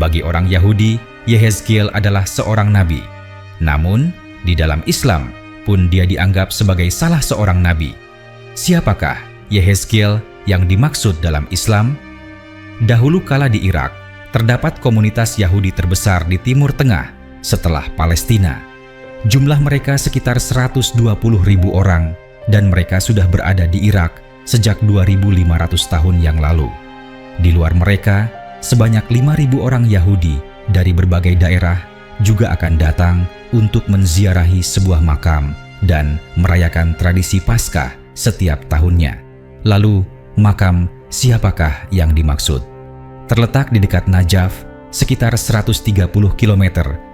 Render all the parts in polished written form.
Bagi orang Yahudi, Yehezkiel adalah seorang nabi. Namun, di dalam Islam pun dia dianggap sebagai salah seorang nabi. Siapakah Yehezkiel yang dimaksud dalam Islam? Dahulu kala di Irak, terdapat komunitas Yahudi terbesar di Timur Tengah setelah Palestina. Jumlah mereka sekitar 120.000 orang dan mereka sudah berada di Irak sejak 2.500 tahun yang lalu. Di luar mereka, sebanyak 5.000 orang Yahudi dari berbagai daerah juga akan datang untuk menziarahi sebuah makam dan merayakan tradisi Paskah setiap tahunnya. Lalu, makam siapakah yang dimaksud? Terletak di dekat Najaf, sekitar 130 km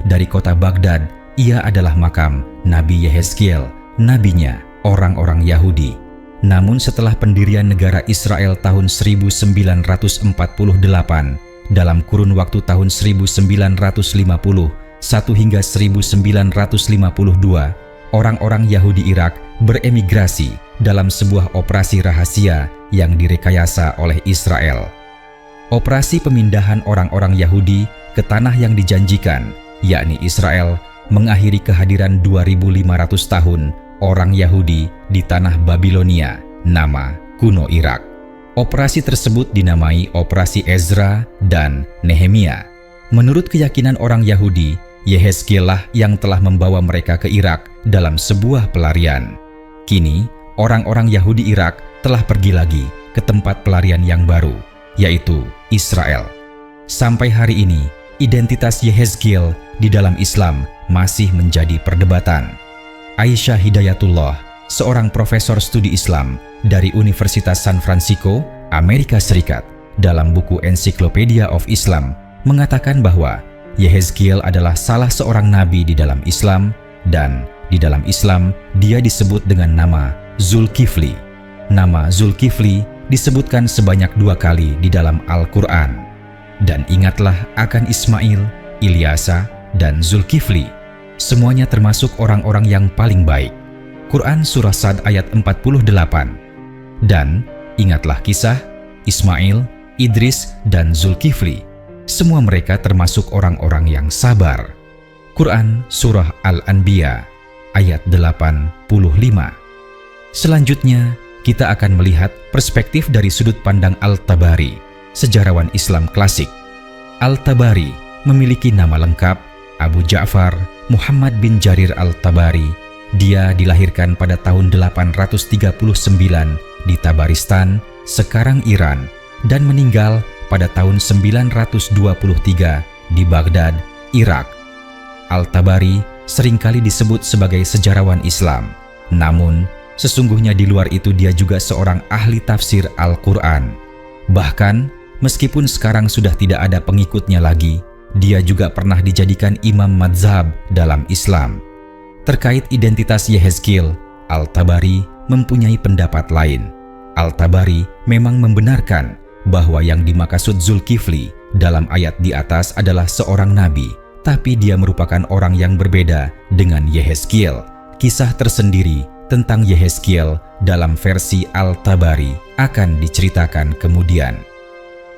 dari kota Baghdad, ia adalah makam Nabi Yehezkiel, nabinya orang-orang Yahudi. Namun setelah pendirian negara Israel tahun 1948, dalam kurun waktu tahun 1951 hingga 1952, orang-orang Yahudi Irak beremigrasi dalam sebuah operasi rahasia yang direkayasa oleh Israel. Operasi pemindahan orang-orang Yahudi ke tanah yang dijanjikan, yakni Israel, mengakhiri kehadiran 2.500 tahun orang Yahudi di tanah Babilonia, nama kuno Irak. Operasi tersebut dinamai Operasi Ezra dan Nehemia. Menurut keyakinan orang Yahudi, Yehezkiel lah yang telah membawa mereka ke Irak dalam sebuah pelarian. Kini, orang-orang Yahudi Irak telah pergi lagi ke tempat pelarian yang baru, yaitu Israel. Sampai hari ini, identitas Yehezkiel di dalam Islam masih menjadi perdebatan. Aisyah Hidayatullah, seorang profesor studi Islam dari Universitas San Francisco, Amerika Serikat, dalam buku Encyclopedia of Islam, mengatakan bahwa Yehezkiel adalah salah seorang nabi di dalam Islam, dan di dalam Islam dia disebut dengan nama Zulkifli. Nama Zulkifli disebutkan sebanyak 2 kali di dalam Al-Quran. Dan ingatlah akan Ismail, Ilyasa, dan Zulkifli. Semuanya termasuk orang-orang yang paling baik. Quran Surah Sad ayat 48. Dan ingatlah kisah Ismail, Idris, dan Zulkifli. Semua mereka termasuk orang-orang yang sabar. Quran Surah Al-Anbiya ayat 85. Selanjutnya, kita akan melihat perspektif dari sudut pandang Al-Tabari, sejarawan Islam klasik. Al-Tabari memiliki nama lengkap Abu Ja'far Muhammad bin Jarir Al-Tabari. Dia dilahirkan pada tahun 839 di Tabaristan, sekarang Iran, dan meninggal pada tahun 923 di Baghdad, Irak. Al-Tabari seringkali disebut sebagai sejarawan Islam. Namun, sesungguhnya di luar itu dia juga seorang ahli tafsir Al-Quran. Bahkan, meskipun sekarang sudah tidak ada pengikutnya lagi, dia juga pernah dijadikan imam mazhab dalam Islam. Terkait identitas Yehezkiel, Al-Tabari mempunyai pendapat lain. Al-Tabari memang membenarkan bahwa yang dimaksud Zulkifli dalam ayat di atas adalah seorang nabi, tapi dia merupakan orang yang berbeda dengan Yehezkiel. Kisah tersendiri tentang Yehezkiel dalam versi Al-Tabari akan diceritakan kemudian.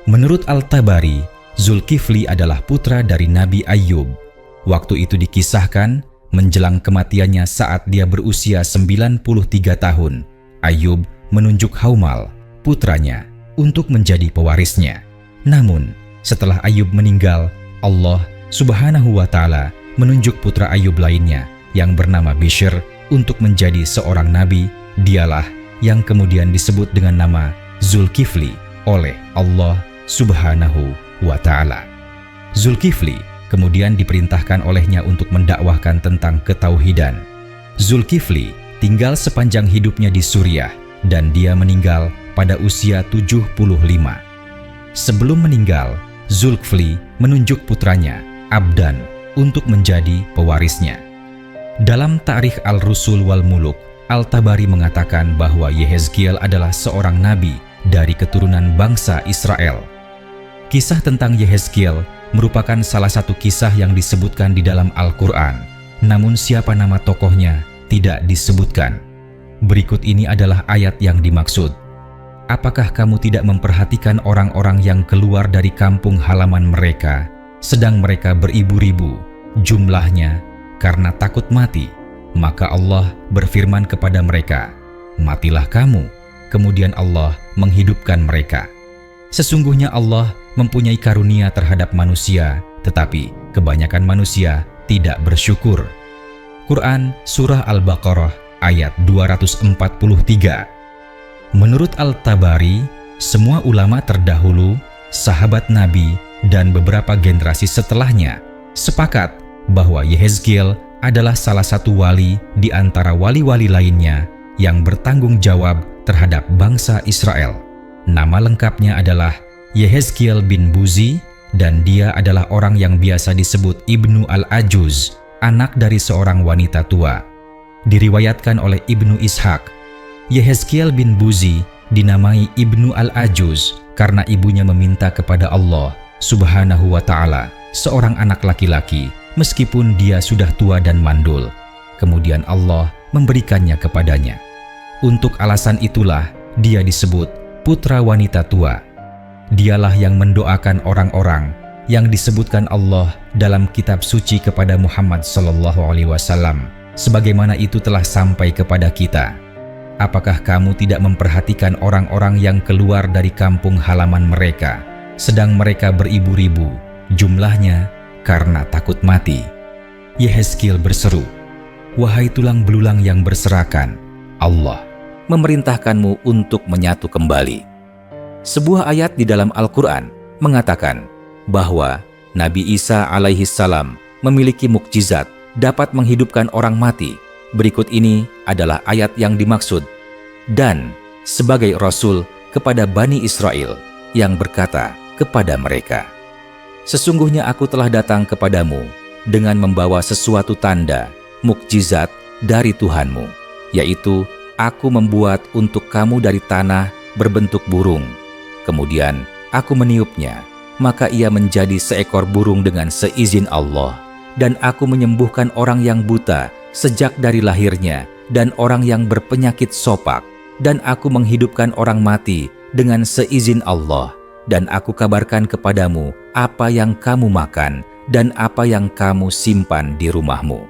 Menurut Al-Tabari, Zulkifli adalah putra dari Nabi Ayyub. Waktu itu dikisahkan menjelang kematiannya saat dia berusia 93 tahun, Ayyub menunjuk Haumal, putranya, untuk menjadi pewarisnya. Namun, setelah Ayyub meninggal, Allah Subhanahu wa Ta'ala menunjuk putra Ayyub lainnya yang bernama Bishr untuk menjadi seorang nabi. Dialah yang kemudian disebut dengan nama Zulkifli oleh Allah Subhanahu wa Ta'ala. Zulkifli kemudian diperintahkan olehnya untuk mendakwahkan tentang ketauhidan. Zulkifli tinggal sepanjang hidupnya di Suriah dan dia meninggal pada usia 75. Sebelum meninggal, Zulkifli menunjuk putranya, Abdan, untuk menjadi pewarisnya. Dalam Ta'rikh Al-Rusul wal Muluk, Al-Tabari mengatakan bahwa Yehezkiel adalah seorang nabi dari keturunan bangsa Israel. Kisah tentang Yehezkiel merupakan salah satu kisah yang disebutkan di dalam Al-Quran, namun siapa nama tokohnya tidak disebutkan. Berikut ini adalah ayat yang dimaksud. Apakah kamu tidak memperhatikan orang-orang yang keluar dari kampung halaman mereka, sedang mereka beribu-ribu jumlahnya karena takut mati. Maka Allah berfirman kepada mereka, "Matilah kamu." Kemudian Allah menghidupkan mereka. Sesungguhnya Allah mempunyai karunia terhadap manusia, tetapi kebanyakan manusia tidak bersyukur. Quran Surah Al-Baqarah ayat 243. Menurut Al-Tabari, semua ulama terdahulu, sahabat Nabi, dan beberapa generasi setelahnya sepakat bahwa Yehezkiel adalah salah satu wali di antara wali-wali lainnya yang bertanggung jawab terhadap bangsa Israel. Nama lengkapnya adalah Yehezkiel bin Buzi, dan dia adalah orang yang biasa disebut Ibnu Al-Ajuz, anak dari seorang wanita tua. Diriwayatkan oleh Ibnu Ishaq, Yehezkiel bin Buzi dinamai Ibnu Al-Ajuz karena ibunya meminta kepada Allah Subhanahu wa Ta'ala seorang anak laki-laki meskipun dia sudah tua dan mandul. Kemudian Allah memberikannya kepadanya. Untuk alasan itulah dia disebut putra wanita tua. Dialah yang mendoakan orang-orang yang disebutkan Allah dalam kitab suci kepada Muhammad SAW, sebagaimana itu telah sampai kepada kita. Apakah kamu tidak memperhatikan orang-orang yang keluar dari kampung halaman mereka, sedang mereka beribu-ribu jumlahnya karena takut mati? Yehezkiel berseru, "Wahai tulang belulang yang berserakan, Allah memerintahkanmu untuk menyatu kembali." Sebuah ayat di dalam Al-Quran mengatakan bahwa Nabi Isa alaihi salam memiliki mukjizat dapat menghidupkan orang mati. Berikut ini adalah ayat yang dimaksud. Dan sebagai Rasul kepada Bani Israel yang berkata kepada mereka, "Sesungguhnya aku telah datang kepadamu dengan membawa sesuatu tanda, mukjizat dari Tuhanmu, yaitu aku membuat untuk kamu dari tanah berbentuk burung. Kemudian aku meniupnya, maka ia menjadi seekor burung dengan seizin Allah. Dan aku menyembuhkan orang yang buta sejak dari lahirnya dan orang yang berpenyakit sopak. Dan aku menghidupkan orang mati dengan seizin Allah. Dan aku kabarkan kepadamu apa yang kamu makan dan apa yang kamu simpan di rumahmu.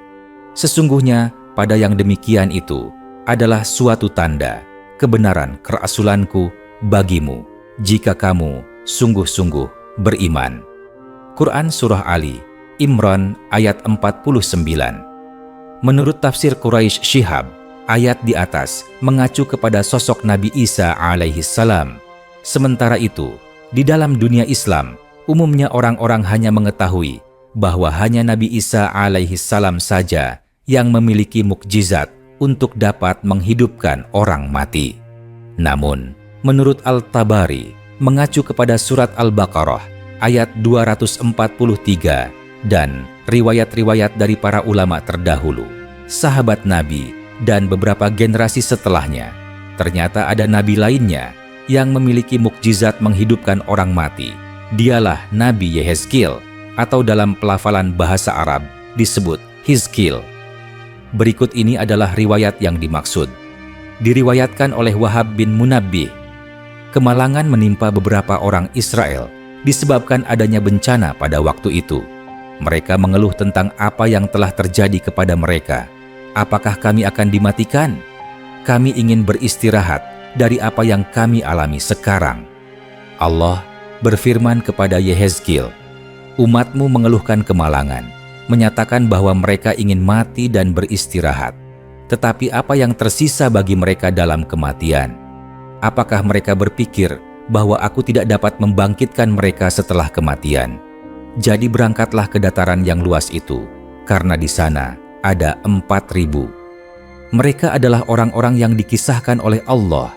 Sesungguhnya pada yang demikian itu adalah suatu tanda kebenaran kerasulanku bagimu, jika kamu sungguh-sungguh beriman." Quran Surah Ali Imran ayat 49. Menurut tafsir Quraisy Syihab, ayat di atas mengacu kepada sosok Nabi Isa alaihi salam. Sementara itu, di dalam dunia Islam, umumnya orang-orang hanya mengetahui bahwa hanya Nabi Isa alaihi salam saja yang memiliki mukjizat untuk dapat menghidupkan orang mati. Namun, menurut Al-Tabari, mengacu kepada surat Al-Baqarah ayat 243 dan riwayat-riwayat dari para ulama terdahulu, sahabat Nabi, dan beberapa generasi setelahnya, ternyata ada Nabi lainnya yang memiliki mukjizat menghidupkan orang mati. Dialah Nabi Yehezkiel, atau dalam pelafalan bahasa Arab disebut Hizkil. Berikut ini adalah riwayat yang dimaksud. Diriwayatkan oleh Wahab bin Munabbih, kemalangan menimpa beberapa orang Israel disebabkan adanya bencana pada waktu itu. Mereka mengeluh tentang apa yang telah terjadi kepada mereka. "Apakah kami akan dimatikan? Kami ingin beristirahat dari apa yang kami alami sekarang." Allah berfirman kepada Yehezkiel, "Umatmu mengeluhkan kemalangan, menyatakan bahwa mereka ingin mati dan beristirahat. Tetapi apa yang tersisa bagi mereka dalam kematian? Apakah mereka berpikir bahwa aku tidak dapat membangkitkan mereka setelah kematian? Jadi berangkatlah ke dataran yang luas itu, karena di sana ada 4.000. Mereka adalah orang-orang yang dikisahkan oleh Allah.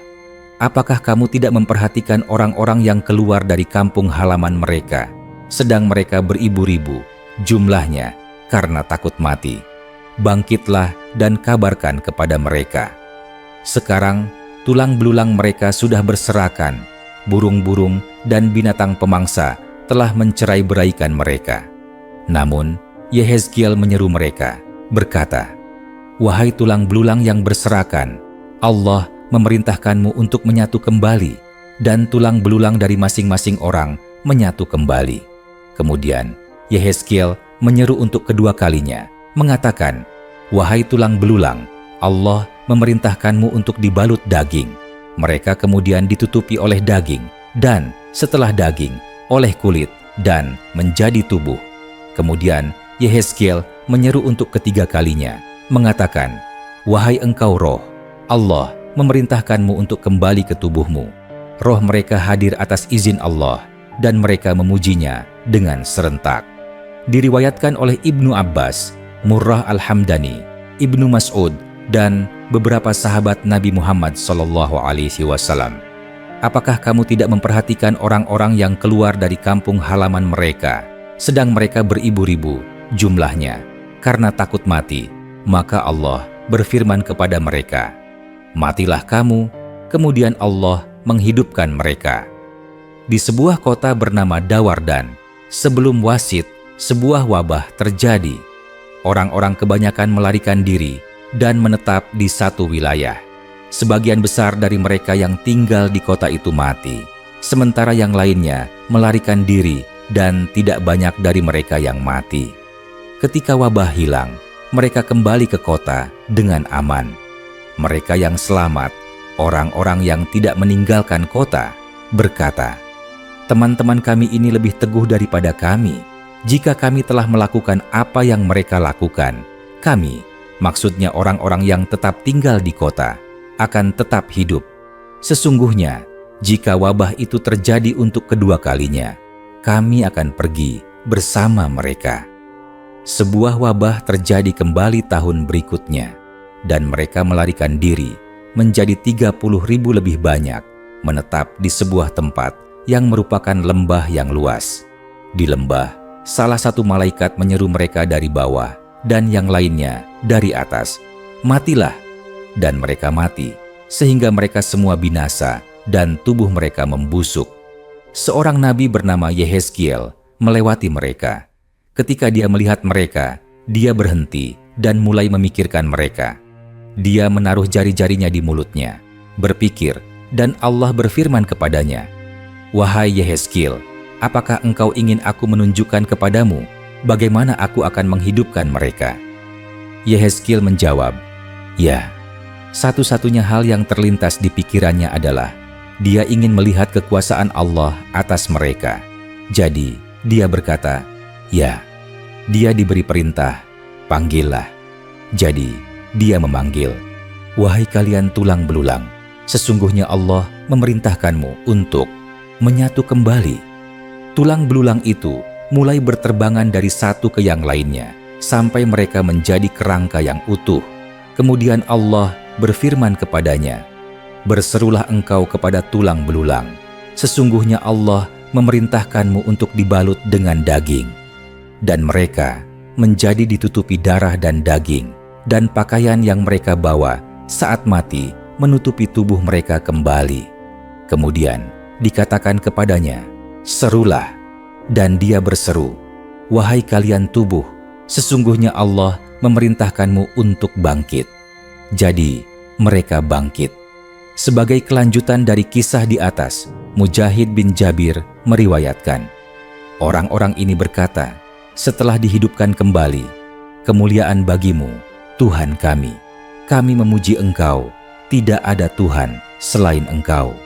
Apakah kamu tidak memperhatikan orang-orang yang keluar dari kampung halaman mereka, sedang mereka beribu-ribu jumlahnya karena takut mati? Bangkitlah dan kabarkan kepada mereka. Sekarang tulang belulang mereka sudah berserakan, burung-burung dan binatang pemangsa telah mencerai-beraikan mereka." Namun Yehezkiel menyeru mereka, berkata, "Wahai tulang belulang yang berserakan, Allah memerintahkanmu untuk menyatu kembali." Dan tulang belulang dari masing-masing orang menyatu kembali. Kemudian Yehezkiel menyeru untuk kedua kalinya, mengatakan, "Wahai tulang belulang, Allah memerintahkanmu untuk dibalut daging." Mereka kemudian ditutupi oleh daging, dan setelah daging, oleh kulit, dan menjadi tubuh. Kemudian Yehezkiel menyeru untuk ketiga kalinya, mengatakan, "Wahai engkau roh, Allah memerintahkanmu untuk kembali ke tubuhmu." Roh mereka hadir atas izin Allah, dan mereka memujinya dengan serentak. Diriwayatkan oleh Ibnu Abbas, Murrah Al-Hamdani, Ibnu Mas'ud, dan beberapa sahabat Nabi Muhammad SAW. Apakah kamu tidak memperhatikan orang-orang yang keluar dari kampung halaman mereka, sedang mereka beribu-ribu jumlahnya, karena takut mati? Maka Allah berfirman kepada mereka, "Matilah kamu," kemudian Allah menghidupkan mereka. Di sebuah kota bernama Dawardan, sebelum Wasit, sebuah wabah terjadi. Orang-orang kebanyakan melarikan diri dan menetap di satu wilayah. Sebagian besar dari mereka yang tinggal di kota itu mati, sementara yang lainnya melarikan diri dan tidak banyak dari mereka yang mati. Ketika wabah hilang, mereka kembali ke kota dengan aman. Mereka yang selamat, orang-orang yang tidak meninggalkan kota, berkata, "Teman-teman kami ini lebih teguh daripada kami. Jika kami telah melakukan apa yang mereka lakukan, kami," maksudnya orang-orang yang tetap tinggal di kota, "akan tetap hidup. Sesungguhnya, jika wabah itu terjadi untuk kedua kalinya, kami akan pergi bersama mereka." Sebuah wabah terjadi kembali tahun berikutnya, dan mereka melarikan diri menjadi 30.000 lebih banyak, menetap di sebuah tempat yang merupakan lembah yang luas. Di lembah, salah satu malaikat menyeru mereka dari bawah, dan yang lainnya dari atas, "Matilah!" Dan mereka mati, sehingga mereka semua binasa dan tubuh mereka membusuk. Seorang nabi bernama Yehezkiel melewati mereka. Ketika dia melihat mereka, dia berhenti dan mulai memikirkan mereka. Dia menaruh jari-jarinya di mulutnya, berpikir, dan Allah berfirman kepadanya, "Wahai Yehezkiel, apakah engkau ingin aku menunjukkan kepadamu bagaimana aku akan menghidupkan mereka?" Yehezkiel menjawab, "Ya." Satu-satunya hal yang terlintas di pikirannya adalah dia ingin melihat kekuasaan Allah atas mereka. Jadi dia berkata, "Ya." Dia diberi perintah, "Panggillah." Jadi dia memanggil, "Wahai kalian tulang belulang, sesungguhnya Allah memerintahkanmu untuk menyatu kembali." Tulang belulang itu mulai berterbangan dari satu ke yang lainnya, sampai mereka menjadi kerangka yang utuh. Kemudian Allah berfirman kepadanya, "Berserulah engkau kepada tulang belulang, sesungguhnya Allah memerintahkanmu untuk dibalut dengan daging." Dan mereka menjadi ditutupi darah dan daging, dan pakaian yang mereka bawa saat mati menutupi tubuh mereka kembali. Kemudian dikatakan kepadanya, "Serulah." Dan dia berseru, "Wahai kalian tubuh, sesungguhnya Allah memerintahkanmu untuk bangkit." Jadi mereka bangkit. Sebagai kelanjutan dari kisah di atas, Mujahid bin Jabir meriwayatkan, orang-orang ini berkata, setelah dihidupkan kembali, "Kemuliaan bagimu, Tuhan kami. Kami memuji Engkau, tidak ada Tuhan selain Engkau."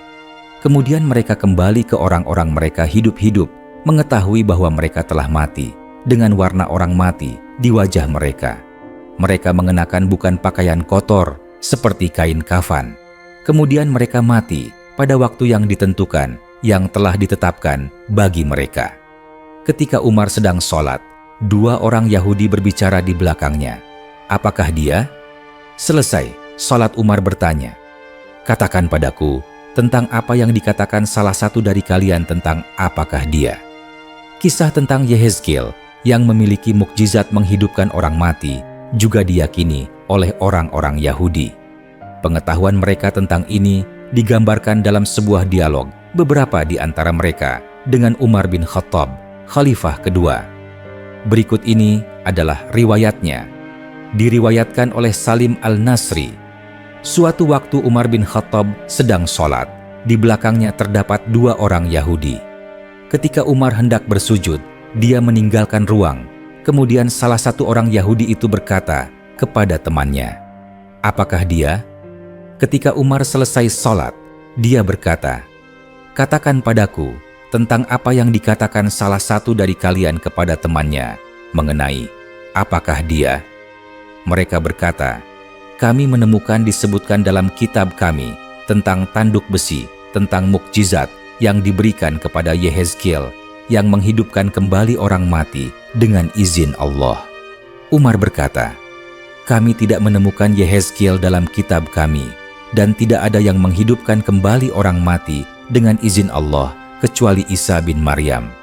Kemudian mereka kembali ke orang-orang mereka hidup-hidup, mengetahui bahwa mereka telah mati, dengan warna orang mati di wajah mereka. Mereka mengenakan bukan pakaian kotor, seperti kain kafan. Kemudian mereka mati pada waktu yang ditentukan, yang telah ditetapkan bagi mereka. Ketika Umar sedang sholat, dua orang Yahudi berbicara di belakangnya. Apakah dia? Selesai sholat, Umar bertanya, "Katakan padaku tentang apa yang dikatakan salah satu dari kalian tentang apakah dia." Kisah tentang Yehezkiel yang memiliki mukjizat menghidupkan orang mati juga diyakini oleh orang-orang Yahudi. Pengetahuan mereka tentang ini digambarkan dalam sebuah dialog beberapa di antara mereka dengan Umar bin Khattab, Khalifah kedua. Berikut ini adalah riwayatnya. Diriwayatkan oleh Salim Al-Nasri. Suatu waktu Umar bin Khattab sedang sholat. Di belakangnya terdapat dua orang Yahudi. Ketika Umar hendak bersujud, dia meninggalkan ruang. Kemudian salah satu orang Yahudi itu berkata kepada temannya, "Apakah dia?" Ketika Umar selesai sholat, dia berkata, "Katakan padaku tentang apa yang dikatakan salah satu dari kalian kepada temannya mengenai apakah dia?" Mereka berkata, "Kami menemukan disebutkan dalam kitab kami tentang tanduk besi, tentang mukjizat yang diberikan kepada Yehezkiel yang menghidupkan kembali orang mati dengan izin Allah." Umar berkata, "Kami tidak menemukan Yehezkiel dalam kitab kami, dan tidak ada yang menghidupkan kembali orang mati dengan izin Allah kecuali Isa bin Maryam."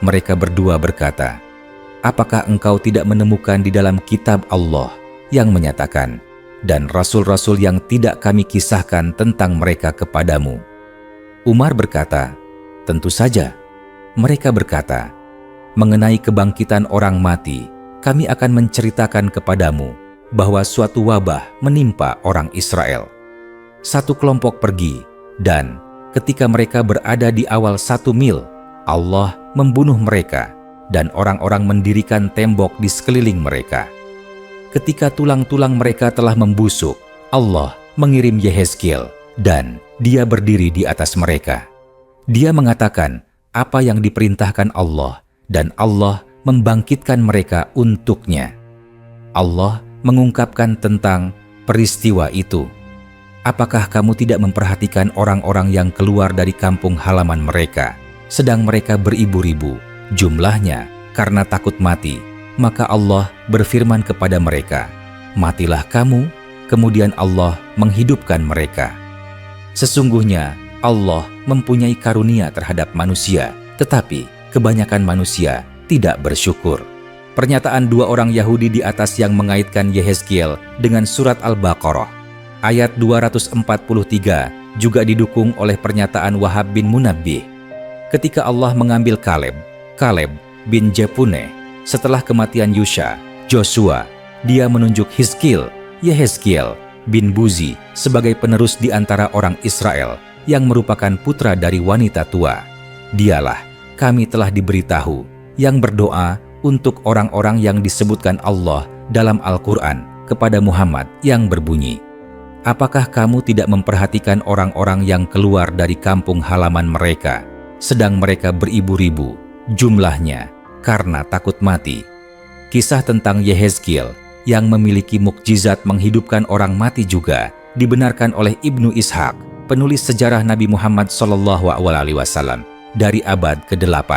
Mereka berdua berkata, "Apakah engkau tidak menemukan di dalam kitab Allah yang menyatakan, dan rasul-rasul yang tidak kami kisahkan tentang mereka kepadamu?" Umar berkata, "Tentu saja." Mereka berkata, "Mengenai kebangkitan orang mati, kami akan menceritakan kepadamu bahwa suatu wabah menimpa orang Israel. Satu kelompok pergi, dan ketika mereka berada di awal 1 mil, Allah membunuh mereka, dan orang-orang mendirikan tembok di sekeliling mereka. Ketika tulang-tulang mereka telah membusuk, Allah mengirim Yehezkiel, dan dia berdiri di atas mereka. Dia mengatakan apa yang diperintahkan Allah, dan Allah membangkitkan mereka untuknya." Allah mengungkapkan tentang peristiwa itu. "Apakah kamu tidak memperhatikan orang-orang yang keluar dari kampung halaman mereka, sedang mereka beribu-ribu jumlahnya karena takut mati? Maka Allah berfirman kepada mereka, 'Matilah kamu,' kemudian Allah menghidupkan mereka. Sesungguhnya Allah mempunyai karunia terhadap manusia, tetapi kebanyakan manusia tidak bersyukur." Pernyataan dua orang Yahudi di atas yang mengaitkan Yehezkiel dengan surat Al-Baqarah ayat 243 juga didukung oleh pernyataan Wahab bin Munabbih. Ketika Allah mengambil Kaleb bin Jepune setelah kematian Joshua, dia menunjuk Yehezkiel bin Buzi sebagai penerus di antara orang Israel yang merupakan putra dari wanita tua. Dialah kami telah diberitahu yang berdoa untuk orang-orang yang disebutkan Allah dalam Al-Quran kepada Muhammad yang berbunyi, "Apakah kamu tidak memperhatikan orang-orang yang keluar dari kampung halaman mereka, sedang mereka beribu-ribu jumlahnya karena takut mati?" Kisah tentang Yehezkiel yang memiliki mukjizat menghidupkan orang mati juga dibenarkan oleh Ibnu Ishaq, penulis sejarah Nabi Muhammad SAW dari abad ke-8.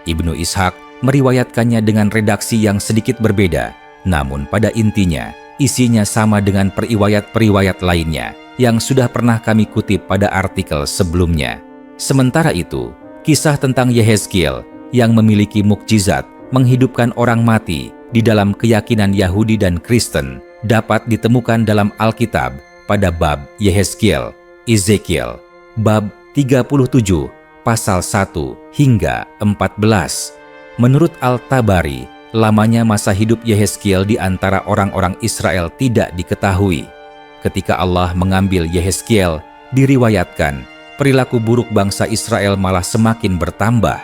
Ibnu Ishaq meriwayatkannya dengan redaksi yang sedikit berbeda, namun pada intinya isinya sama dengan periwayat-periwayat lainnya yang sudah pernah kami kutip pada artikel sebelumnya. Sementara itu, kisah tentang Yehezkiel yang memiliki mukjizat menghidupkan orang mati di dalam keyakinan Yahudi dan Kristen dapat ditemukan dalam Alkitab pada bab Yehezkiel, Ezekiel, bab 37, pasal 1 hingga 14. Menurut Al-Tabari, lamanya masa hidup Yehezkiel di antara orang-orang Israel tidak diketahui. Ketika Allah mengambil Yehezkiel, diriwayatkan perilaku buruk bangsa Israel malah semakin bertambah.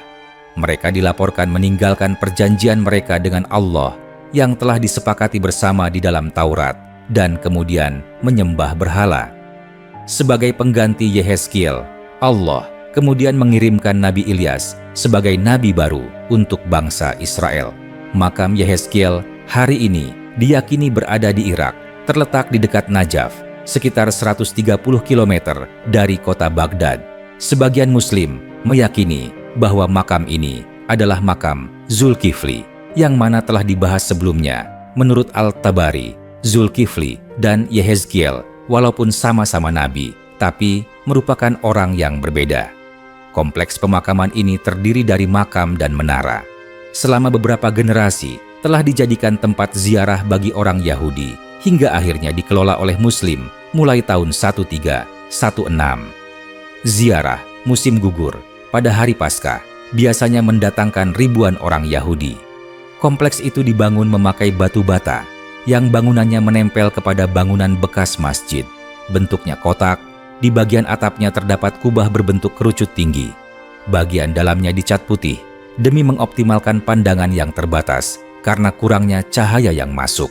Mereka dilaporkan meninggalkan perjanjian mereka dengan Allah yang telah disepakati bersama di dalam Taurat dan kemudian menyembah berhala. Sebagai pengganti Yehezkiel, Allah kemudian mengirimkan Nabi Ilyas sebagai nabi baru untuk bangsa Israel. Makam Yehezkiel hari ini diyakini berada di Irak, terletak di dekat Najaf, sekitar 130 km dari kota Baghdad. Sebagian Muslim meyakini bahwa makam ini adalah makam Zulkifli, yang mana telah dibahas sebelumnya. Menurut Al-Tabari, Zulkifli dan Yehezkiel walaupun sama-sama nabi, tapi merupakan orang yang berbeda. Kompleks pemakaman ini terdiri dari makam dan menara. Selama beberapa generasi telah dijadikan tempat ziarah bagi orang Yahudi, hingga akhirnya dikelola oleh Muslim mulai tahun 1316. Ziarah musim gugur pada hari Paskah biasanya mendatangkan ribuan orang Yahudi. Kompleks itu dibangun memakai batu bata yang bangunannya menempel kepada bangunan bekas masjid. Bentuknya kotak, di bagian atapnya terdapat kubah berbentuk kerucut tinggi. Bagian dalamnya dicat putih demi mengoptimalkan pandangan yang terbatas karena kurangnya cahaya yang masuk.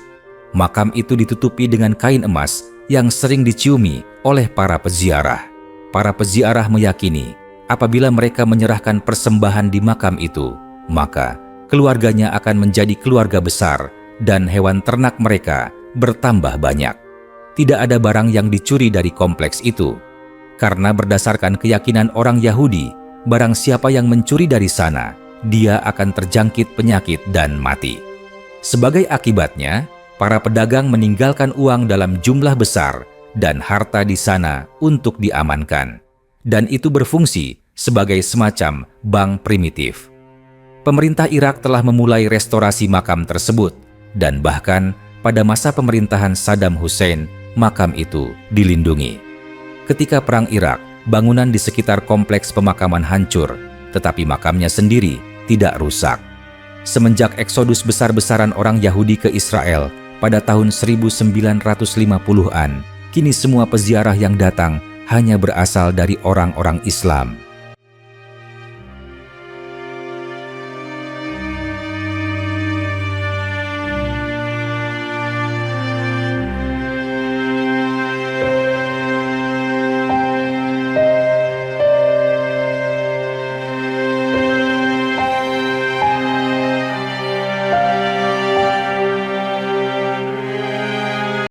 Makam itu ditutupi dengan kain emas yang sering diciumi oleh para peziarah. Para peziarah meyakini apabila mereka menyerahkan persembahan di makam itu, maka keluarganya akan menjadi keluarga besar dan hewan ternak mereka bertambah banyak. Tidak ada barang yang dicuri dari kompleks itu, karena berdasarkan keyakinan orang Yahudi, barang siapa yang mencuri dari sana, dia akan terjangkit penyakit dan mati. Sebagai akibatnya, para pedagang meninggalkan uang dalam jumlah besar dan harta di sana untuk diamankan, dan itu berfungsi sebagai semacam bank primitif. Pemerintah Irak telah memulai restorasi makam tersebut, dan bahkan pada masa pemerintahan Saddam Hussein, makam itu dilindungi. Ketika Perang Irak, bangunan di sekitar kompleks pemakaman hancur, tetapi makamnya sendiri tidak rusak. Semenjak eksodus besar-besaran orang Yahudi ke Israel pada tahun 1950-an, kini semua peziarah yang datang hanya berasal dari orang-orang Islam.